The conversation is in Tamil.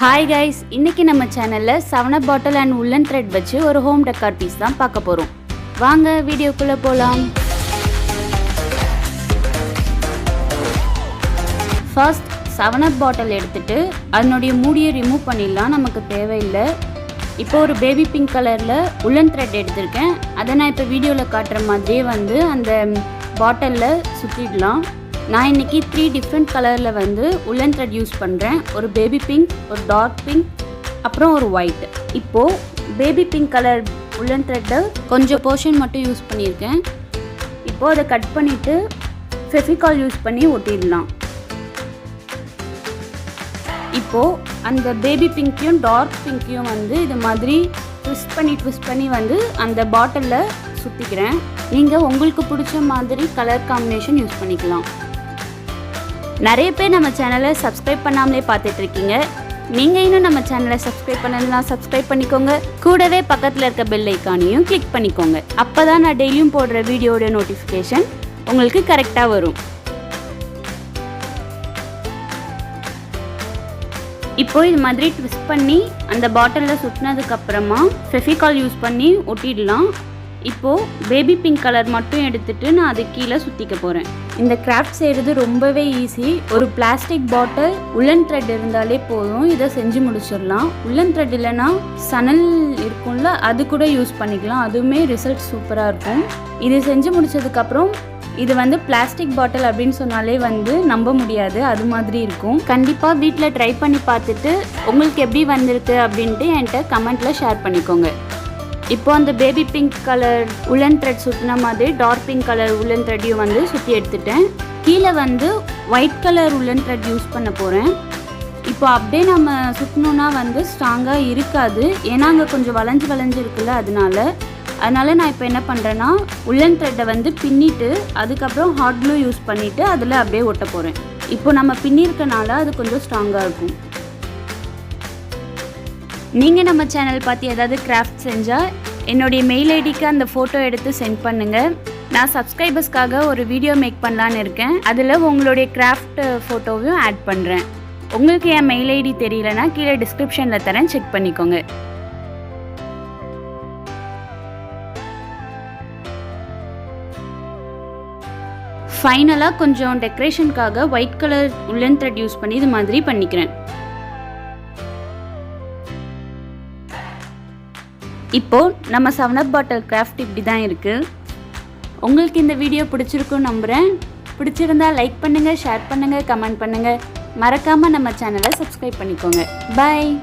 Hi guys, இன்னைக்கு நம்ம சேனல்ல 7up bottle and woolen thread வச்சு ஒரு ஹோம் டெக்கார் பீஸ் தான் பார்க்க போறோம். வாங்க வீடியோக்குள்ள போலாம். First 7up bottle எடுத்துட்டு அதனுடைய மூடியை ரிமூவ் பண்ணிடலாம், நமக்கு தேவையில்லை. இப்போ ஒரு பேபி பிங்க் கலர்ல woolen thread எடுத்துர்க்கேன். அதை நான் இப்போ வீடியோல காட்டுற மாதிரியே வந்து அந்த பாட்டில்ல சுத்திடலாம். நான் இன்னைக்கு 3 டிஃப்ரெண்ட் கலரில் வந்து woolen thread யூஸ் பண்ணுறேன். ஒரு பேபி பிங்க், ஒரு டார்க் பிங்க், அப்புறம் ஒரு ஒயிட். இப்போது baby pink colour woolen thread கொஞ்சம் போர்ஷன் மட்டும் யூஸ் பண்ணியிருக்கேன். இப்போது அதை கட் பண்ணிவிட்டு ஃபெவிகால் யூஸ் பண்ணி ஒட்டிடலாம். இப்போது அந்த பேபி பிங்க்கையும் டார்க் பிங்க்கையும் வந்து இது மாதிரி ட்விஸ்ட் பண்ணி வந்து அந்த பாட்டிலில் சுற்றிக்கிறேன். நீங்கள் உங்களுக்கு பிடிச்ச மாதிரி கலர் காம்பினேஷன் யூஸ் பண்ணிக்கலாம். நிறைய பேர் நம்ம சேனலை சப்ஸ்கிரைப் பண்ணாமலே பார்த்துட்ருக்கீங்க. நீங்கள் இன்னும் நம்ம சேனலை சப்ஸ்கிரைப் பண்ணலன்னா சப்ஸ்கிரைப் பண்ணிக்கோங்க. கூடவே பக்கத்தில் இருக்க பெல் ஐக்கானையும் கிளிக் பண்ணிக்கோங்க. அப்போ தான் நான் டெய்லியும் போடுற வீடியோட நோட்டிஃபிகேஷன் உங்களுக்கு கரெக்டாக வரும். இப்போது இது மாதிரி ட்விஸ்ட் பண்ணி அந்த பாட்டிலில் சுற்றினதுக்கப்புறமா ஃபெவிகால் யூஸ் பண்ணி ஒட்டிடலாம். இப்போது பேபி பிங்க் கலர் மட்டும் எடுத்துகிட்டு நான் அது கீழே சுற்றிக்க போகிறேன். இந்த கிராஃப்ட் செய்கிறது ரொம்பவே ஈஸி. ஒரு பிளாஸ்டிக் பாட்டில் woolen thread இருந்தாலே போதும், இதை செஞ்சு முடிச்சிடலாம். woolen thread இல்லைன்னா சணல் இருக்கும்ல, அது கூட யூஸ் பண்ணிக்கலாம். அதுவுமே ரிசல்ட் சூப்பராக இருக்கும். இது செஞ்சு முடிச்சதுக்கப்புறம் இது வந்து பிளாஸ்டிக் பாட்டில் அப்படின்னு சொன்னாலே வந்து நம்ப முடியாது, அது மாதிரி இருக்கும். கண்டிப்பாக வீட்டில் ட்ரை பண்ணி பார்த்துட்டு உங்களுக்கு எப்படி வந்திருக்கு அப்படின்ட்டு என்கிட்ட கமெண்ட்டில் ஷேர் பண்ணிக்கோங்க. இப்போ அந்த baby pink colour woolen thread சுற்றின மாதிரி டார்க் பிங்க் கலர் woolen threaடையும் வந்து சுற்றி எடுத்துட்டேன். கீழே வந்து white colour woolen thread use பண்ண போகிறேன். இப்போ அப்படியே நம்ம சுற்றணுன்னா வந்து ஸ்ட்ராங்காக இருக்காது, ஏன்னா அங்கே கொஞ்சம் வளைஞ்சு இருக்குல்ல, அதனால நான் இப்போ என்ன பண்ணுறேன்னா woolen thread வந்து பின்னிட்டு அதுக்கப்புறம் ஹாட் க்ளூ யூஸ் பண்ணிவிட்டு அதில் அப்படியே ஒட்ட போகிறேன். இப்போ நம்ம பின்னிருக்கனால அது கொஞ்சம் ஸ்ட்ராங்காக இருக்கும். நீங்கள் நம்ம சேனல் பார்த்து ஏதாவது கிராஃப்ட் செஞ்சால் என்னுடைய மெயில் ஐடிக்கு அந்த ஃபோட்டோ எடுத்து சென்ட் பண்ணுங்கள். நான் சப்ஸ்கிரைபர்ஸ்க்காக ஒரு வீடியோ மேக் பண்ணலான்னு இருக்கேன். அதில் உங்களுடைய கிராஃப்ட் ஃபோட்டோவையும் ஆட் பண்ணுறேன். உங்களுக்கு என் மெயில் ஐடி தெரியலனா கீழே டிஸ்கிரிப்ஷனில் தரேன், செக் பண்ணிக்கோங்க. ஃபைனலாக கொஞ்சம் டெக்கரேஷனுக்காக white colour woolen thread use பண்ணி இது மாதிரி பண்ணிக்கிறேன். இப்போது நம்ம 7up பாட்டில் கிராஃப்ட் இப்படி தான் இருக்குது. உங்களுக்கு இந்த வீடியோ பிடிச்சிருக்குன்னு நம்புகிறேன். பிடிச்சிருந்தா லைக் பண்ணுங்கள், ஷேர் பண்ணுங்கள், கமெண்ட் பண்ணுங்கள். மறக்காமல் நம்ம சேனலை சப்ஸ்கிரைப் பண்ணிக்கோங்க. பாய்.